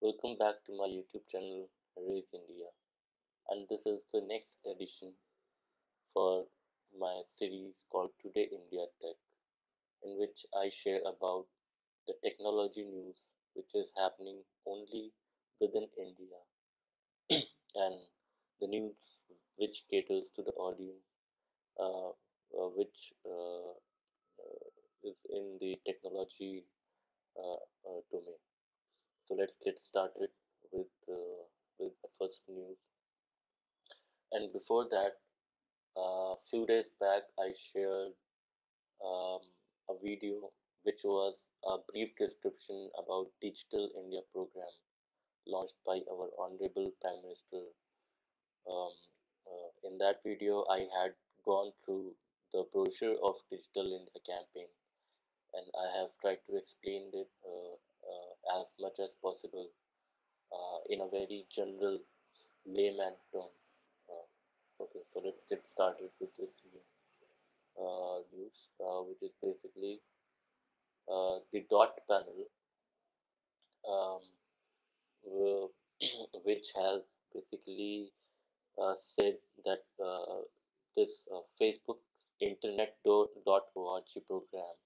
Welcome back to my YouTube channel, Raise India, and this is the next edition for my series called Today India Tech, in which I share about the technology news which is happening only within India and the news which caters to the audience, which is in the technology domain. So let's get started with the first news. And before that, a few days back, I shared um, a video which was a brief description about Digital India program launched by our Honorable Prime Minister. Um, in that video, I had gone through the brochure of Digital India campaign, and I have tried to explain it as much as possible in a very general layman terms. Okay, so let's get started with this news, which is basically the dot panel, um, which has basically said that this Facebook's Internet.org program,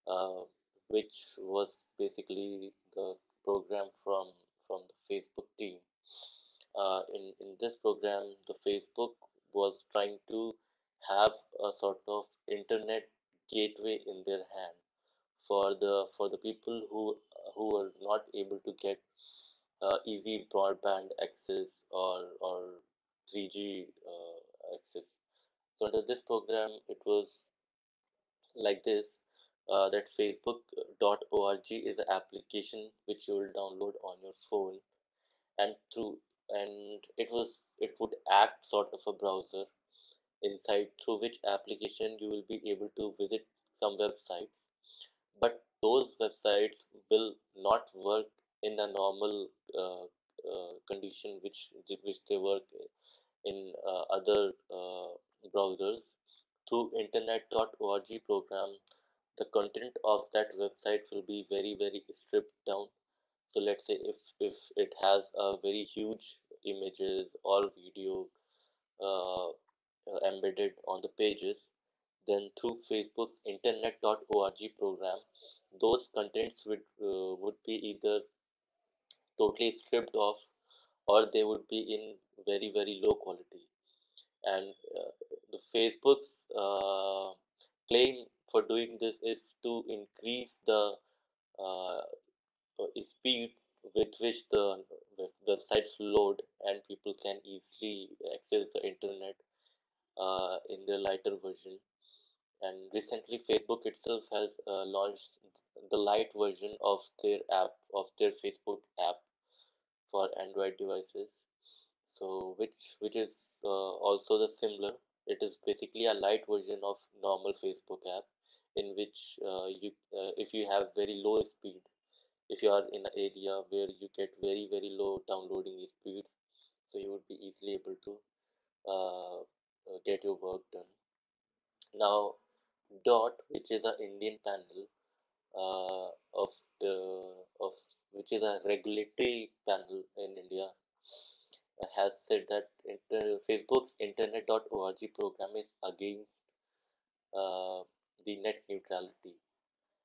uh, which was basically the program from the Facebook team. In this program, the Facebook was trying to have a sort of internet gateway in their hand for the people who are not able to get easy broadband access or 3G access. So under this program, it was like this, that Facebook.org is an application which you will download on your phone, and through and it would act sort of a browser inside, through which application you will be able to visit some websites, but those websites will not work in a normal condition which they work in other browsers. Through internet.org program, the content of that website will be very stripped down. So let's say if it has a very huge images or video uh, embedded on the pages, then through Facebook's internet.org program, those contents would be either totally stripped off, or they would be in very low quality. And the Facebook's claim for doing this is to increase the uh, speed with which the websites load, and people can easily access the internet in their lighter version. And recently, Facebook itself has launched the light version of their Facebook app for Android devices. So, which is also the similar. It is basically a light version of normal Facebook app, in which if you have very low speed, if you are in an area where you get very low downloading speed, so you would be easily able to get your work done. Now, DOT, which is an Indian panel of of which is a regulatory panel in India, has said that Facebook's Internet.org program is against the net neutrality.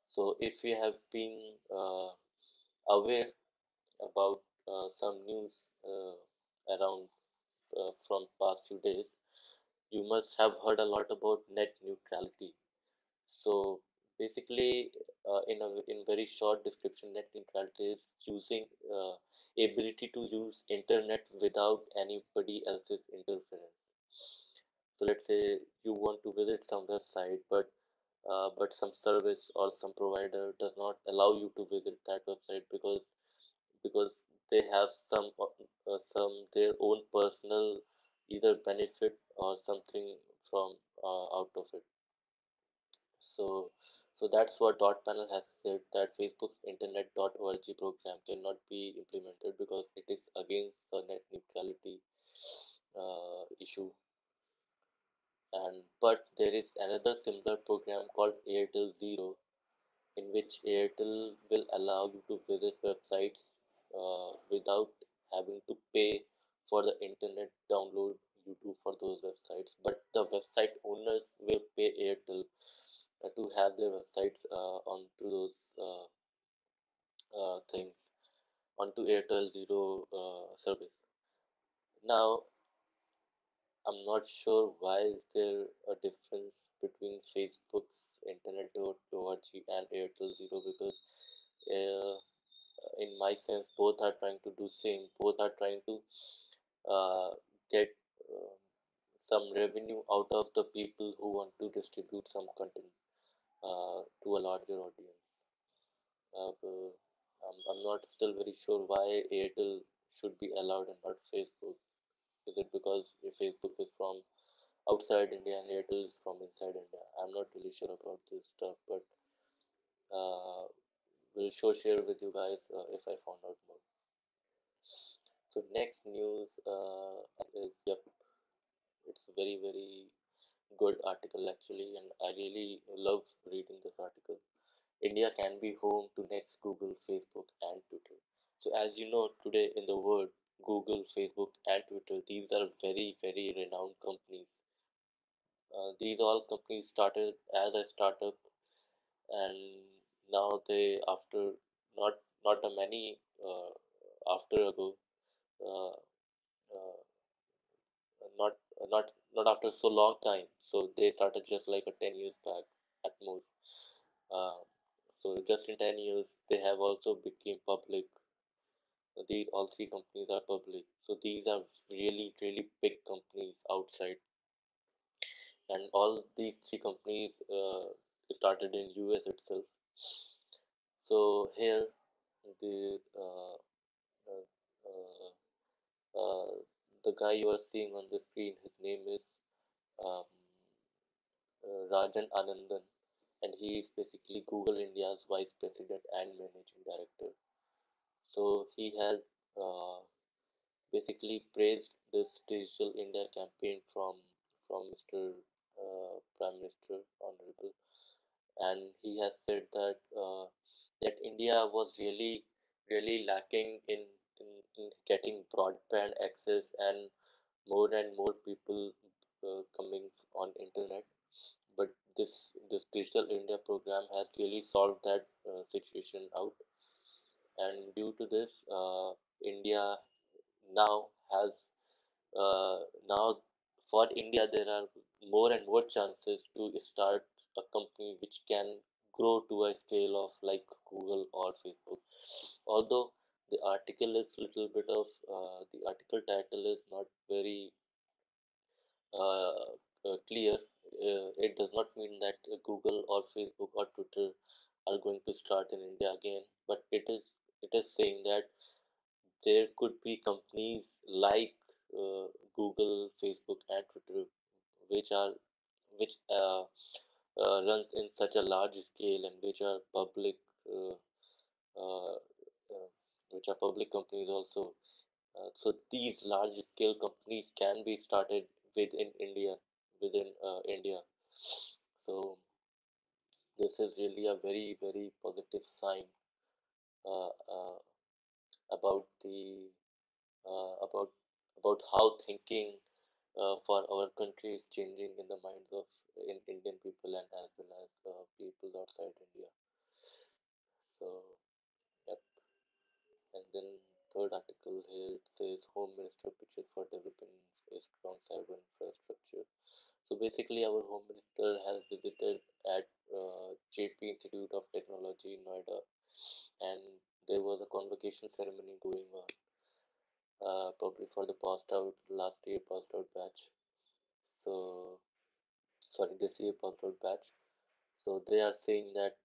So, if you have been aware about some news around from past few days, you must have heard a lot about net neutrality. So basically, in very short description, net neutrality is using ability to use internet without anybody else's interference. So let's say you want to visit some website, but some service or some provider does not allow you to visit that website because they have some their own personal either benefit or something from out of it. So, so that's what dot panel has said, that Facebook's internet.org program cannot be implemented because it is against the net neutrality issue. And but there is another similar program called Airtel Zero, in which Airtel will allow you to visit websites without having to pay for the internet download you do for those websites, but the website owners will pay Airtel to have their websites onto those things onto Airtel Zero service. Now, I'm not sure why is there a difference between Facebook's internet.org and Airtel Zero, because uh, in my sense both are trying to do same, both are trying to uh, get uh, some revenue out of the people who want to distribute some content to a larger audience. I'm not still very sure why Airtel should be allowed and not Facebook. Is it because if Facebook is from outside India and Airtel is from inside India? I'm not really sure about this stuff, but uh, will sure share with you guys if I found out more. So next news is, yep, it's a very good article actually, and I really love reading this article. India can be home to next Google, Facebook, and Twitter. So as you know, today in the world, Google, Facebook, and Twitter, these are very renowned companies. These all companies started as a startup, and now they, after not not a many after ago, uh, uh, not not after so long time. So they started just like a 10 years back at most. Uh, so just in 10 years, they have also became public. These all three companies are public. So these are really big companies outside, and all these three companies started in US itself. So here, the uh, uh, uh, the guy you are seeing on the screen, his name is um, Rajan Anandan, and he is basically Google India's vice president and managing director. So he has uh, basically praised this Digital India campaign from Mr. Prime Minister Honorable, and he has said that that India was really lacking in getting broadband access and more people coming on internet, but this Digital India program has really solved that situation out, and due to this, India now has uh, now for India there are more and more chances to start a company which can grow to a scale of like Google or Facebook. Although the article is little bit of the article title is not very clear. It does not mean that Google or Facebook or Twitter are going to start in India again, but it is saying that there could be companies like Google, Facebook, and Twitter, which are which runs in such a large scale and uh, uh, uh, which are public companies also. So these large scale companies can be started within India, within India. So this is really a very positive sign uh, uh, about the about how thinking for our country is changing in the minds of in Indian people and as well as people outside India. So yep. And then third article here it says Home Minister pitches for developing a strong cyber infrastructure. So basically, our Home Minister has visited at JP Institute of Technology in Noida, and there was a convocation ceremony going on, probably for the passed out last year passed out batch. So sorry, this year passed out batch. So they are saying that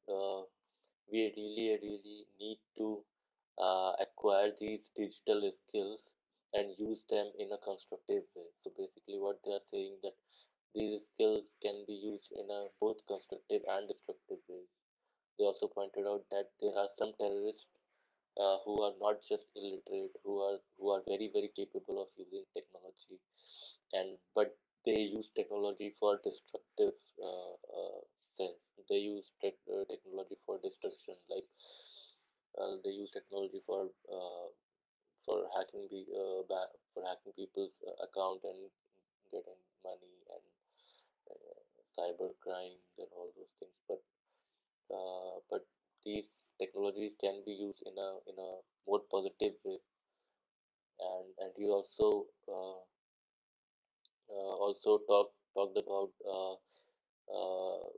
we really need to acquire these digital skills and use them in a constructive way. So basically, what they are saying that these skills can be used in a both constructive and destructive ways. They also pointed out that there are some terrorists who are not just illiterate, who are very capable of using technology, and but they use technology for destructive sense. They use technology for destruction, like they use technology for hacking people's account and getting money and cyber crime and all those things. But these technologies can be used in a more positive way, and he also talked about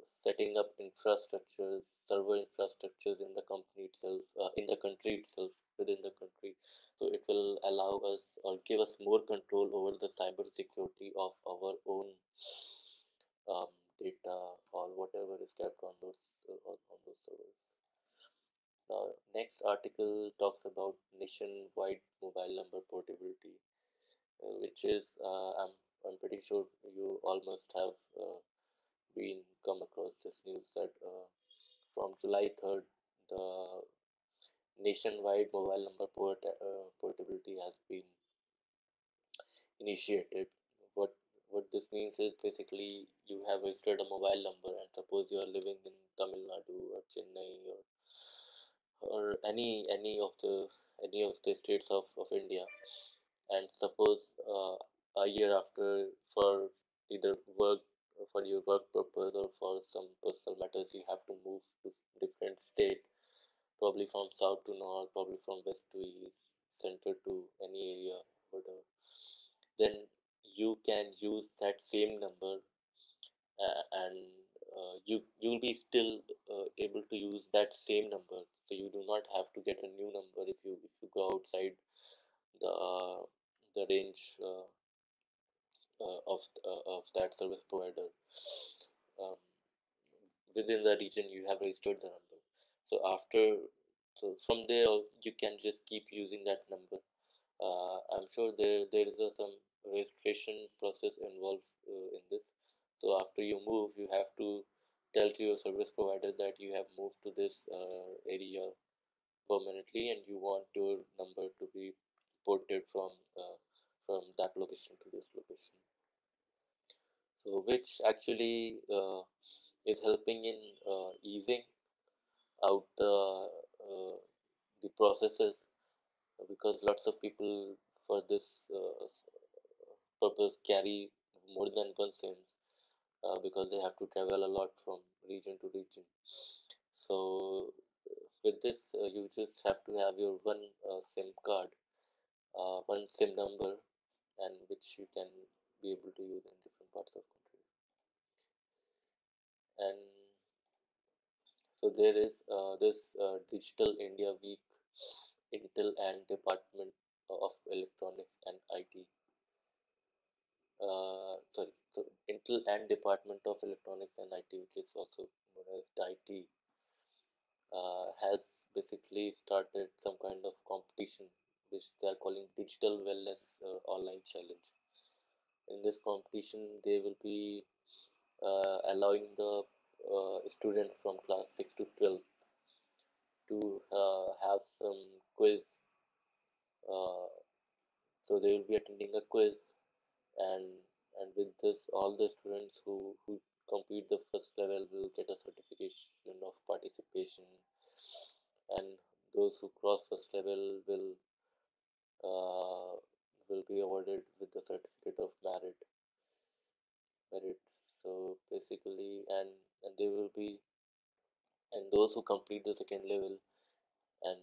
setting up infrastructures, server infrastructures in the company itself, in the country itself, within the country. So it will allow us or give us more control over the cyber security of our own um, data or whatever is kept on on those servers. Now, next article talks about nationwide mobile number portability, which is I'm pretty sure you all must have been come across this news that from July 3rd, the nationwide mobile number portability has been initiated. What what this means is basically you have registered a mobile number, and suppose you are living in Tamil Nadu or Chennai or any of the states of India, and suppose a year after, for either work for your work purpose or for some personal matters, you have to move to different state, probably from south to north, probably from west to east, center to any area, whatever. Then you can use that same number, and you'll be still able to use that same number. So you do not have to get a new number if you go outside the range of that service provider. Um, Within the region you have registered the number. So from there you can just keep using that number. I'm sure there is some registration process involved in this. So after you move, you have to tell to your service provider that you have moved to this area permanently and you want your number to be ported from that location to this location. So which actually is helping in easing out the processes, because lots of people for this purpose carry more than one SIM, because they have to travel a lot from region to region. So with this, you just have to have your one SIM card, one SIM number, and which you can be able to use in different parts of country. And so there is this Digital India Week. Intel and Department of Electronics and IT. So Intel and Department of Electronics and IT, which is also known as T.I.T, has basically started some kind of competition which they are calling Digital Wellness Online Challenge. In this competition, they will be allowing the students from class 6 to 12 to have some quiz. Uh, so they will be attending a quiz, and with this, all the students who complete the first level will get a certification of participation, and those who cross first level uh, will be awarded with the certificate of merit. So basically, and they will be, and those who complete the second level, and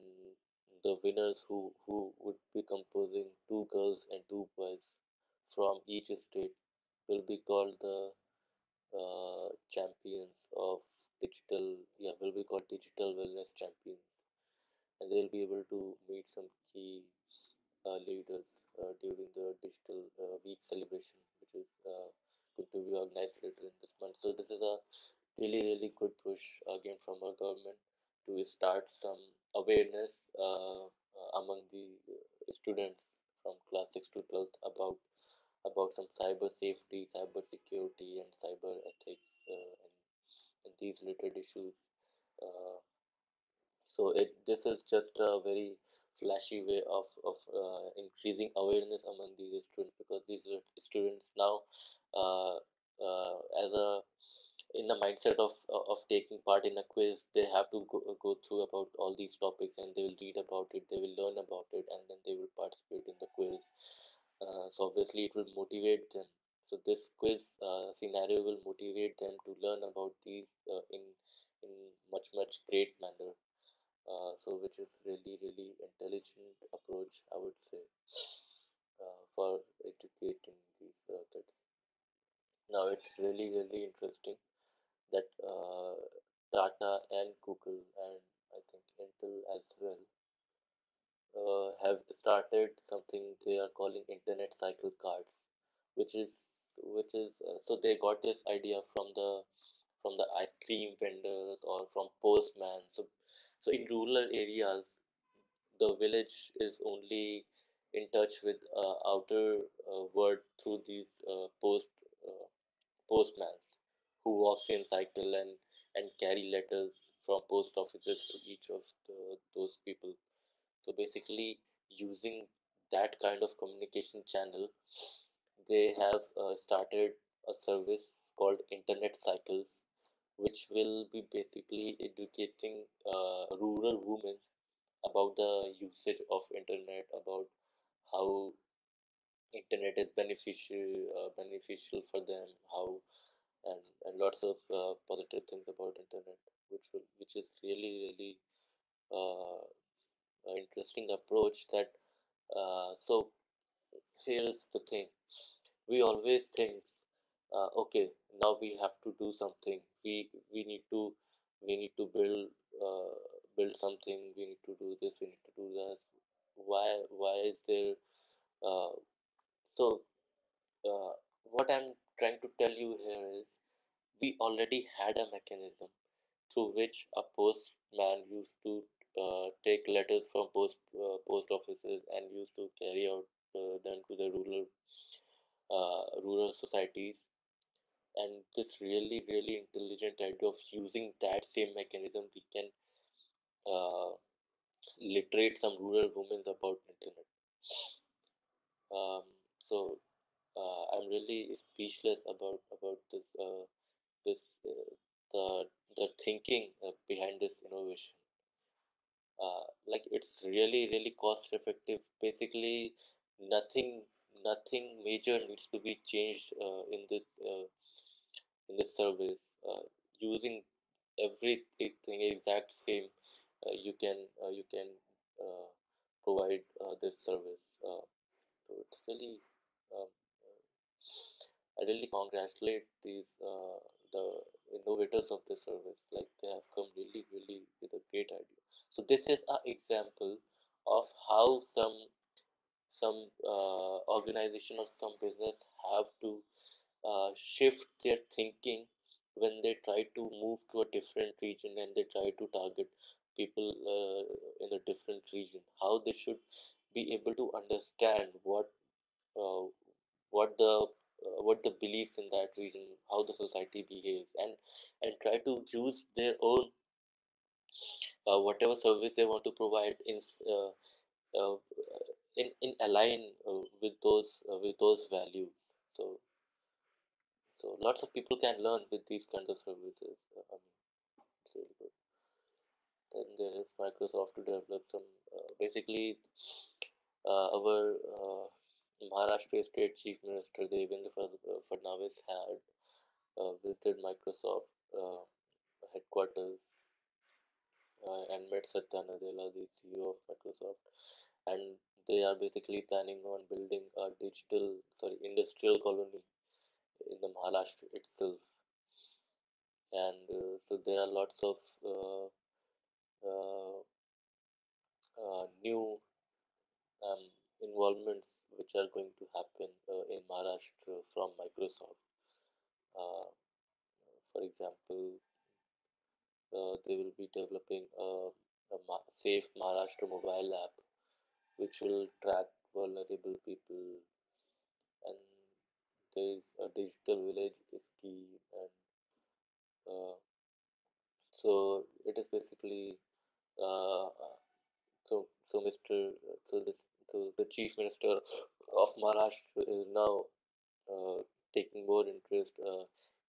the winners who would be composing two girls and two boys from each state will be called the champions of will be called digital wellness champions, and they'll be able to meet some key leaders during the digital week celebration, which is going to be organized later in this month. So this is a really good push again from our government to start some awareness among the students from class 6 to 12th about some cyber safety, cyber security, and cyber ethics, and these related issues. Uh, so this is just a very flashy way of increasing awareness among these students, because these students now, uh, as a in the mindset of taking part in a quiz. They have to go through about all these topics, and they will read about it, they will learn about it, and then they will participate in the quiz. So obviously it will motivate them. So this quiz scenario will motivate them to learn about these in much great manner. So which is really intelligent approach, I would say, for educating these kids. Now it's really interesting that Tata and Google, and I think Intel as well, have started something they are calling internet cycle cards, which is so they got this idea from the ice cream vendors or from postman. So in rural areas, the village is only in touch with outer world through these uh, postman who walks in cycle and carry letters from post offices to each of those people. So basically, using that kind of communication channel, they have started a service called Internet Cycles, which will be basically educating rural women about the usage of internet, about how internet is beneficial for them, how and lots of positive things about internet, which is really uh, interesting approach. That so here's the thing: we always think, okay, now we have to do something. We need to uh, build something. We need to do this. We need to do that. Why is there? Uh, so uh, what I'm trying to tell you here is we already had a mechanism through which a postman used to take letters from post offices and used to carry out them to the rural societies. And this really intelligent idea of using that same mechanism, we can uh, literate some rural women about internet. um, so I'm really speechless about this the thinking behind this innovation. Like it's really cost effective. Basically, nothing nothing major needs to be changed in this service. Using everything exact same, you can uh, provide this service. So it's really um, I really congratulate these the innovators of this service. Like they have come really with a great idea. So this is an example of how some organization or some business have to shift their thinking when they try to move to a different region and they try to target people in a different region. How they should be able to understand uh, what the beliefs in that region, how the society behaves, and try to use their own whatever service they want to provide uh, in align with those values. So lots of people can learn with these kind of services. I mean, it's really good. Then there is Microsoft to develop some basically our Maharashtra State Chief Minister Devendra Fadnavis had visited Microsoft headquarters and met Satya Nadella, the CEO of Microsoft, and they are basically planning on building a industrial colony in the Maharashtra itself. And so there are lots of uh, new um, involvements which are going to happen in Maharashtra from Microsoft. Uh, for example, they will be developing a safe Maharashtra mobile app which will track vulnerable people, and there is a digital village scheme, and uh, so it is basically uh, so Mr. So this so the Chief Minister of Maharashtra is now taking more interest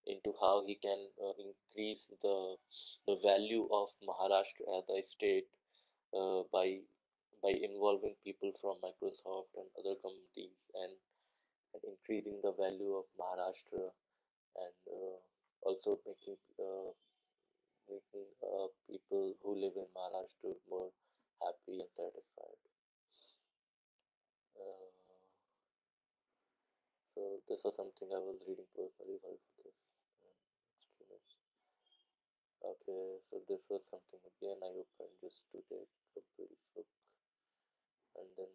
into how he can increase the value of Maharashtra as a state by involving people from Microsoft and other companies and increasing the value of Maharashtra and also making people who live in Maharashtra more happy and satisfied. Uh, so this was something I was reading personally. Sorry for this. Extremist. Okay, so this was something again I opened just to take a brief look, and then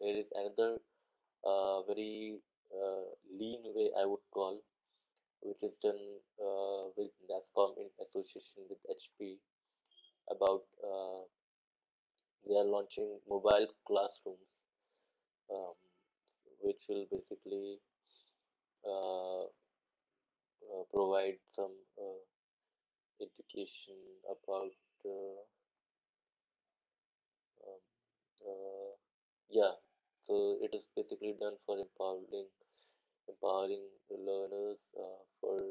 here is another very lean way I would call, which is done with NASCOM in association with HP about they are launching mobile classrooms, um, which will basically uh, provide some education about um, uh, yeah. So it is basically done for empowering the learners for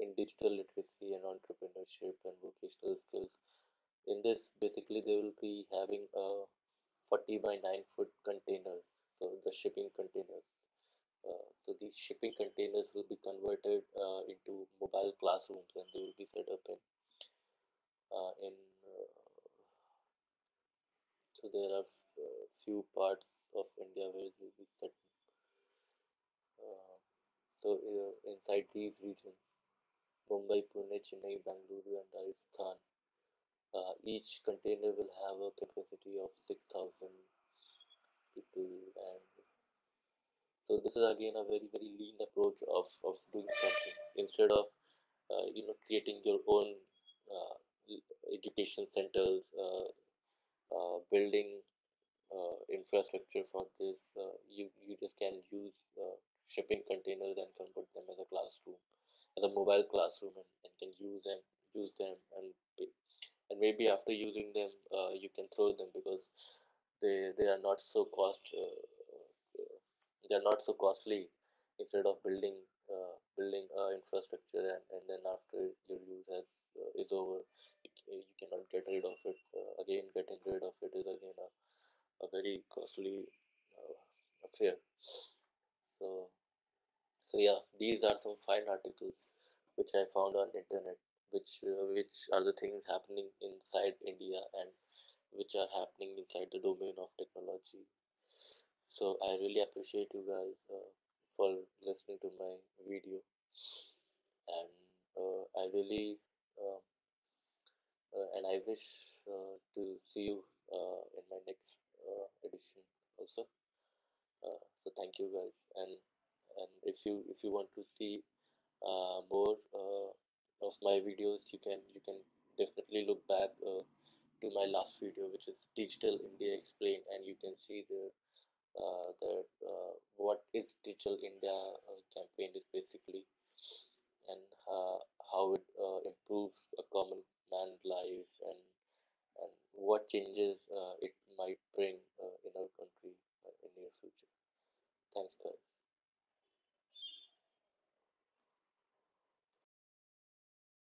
in digital literacy and entrepreneurship and vocational skills. In this, basically, they will be having 40 by 9 foot containers, so the shipping containers. So these shipping containers will be converted into mobile classrooms, and they will be set up in so there are few parts of India where they will be set. Uh, so inside these regions, Mumbai, Pune, Chennai, Bangalore, and Rajasthan, each container will have a capacity of 6,000 people, and so this is again a very very lean approach of doing something instead of creating your own uh, education centers, building infrastructure for this. You just can use shipping containers and convert them as a classroom, as a mobile classroom, and can use them and maybe after using them you can throw them because they are not so they are not so costly instead of building infrastructure and then after your use is over you cannot get rid of it again getting rid of it is again a very costly uh, affair. So so yeah, these are some fine articles which I found on internet, which are the things happening inside India and which are happening inside the domain of technology. So I really appreciate you guys for listening to my video, and I really and I wish to see you in my next edition also. So thank you guys, and if you want to see more of my videos, you can definitely look back to my last video, which is Digital India Explained, and you can see there that what is Digital India campaign is basically, and how it improves a common man's life and what changes it might bring in our country in near future. Thanks, guys.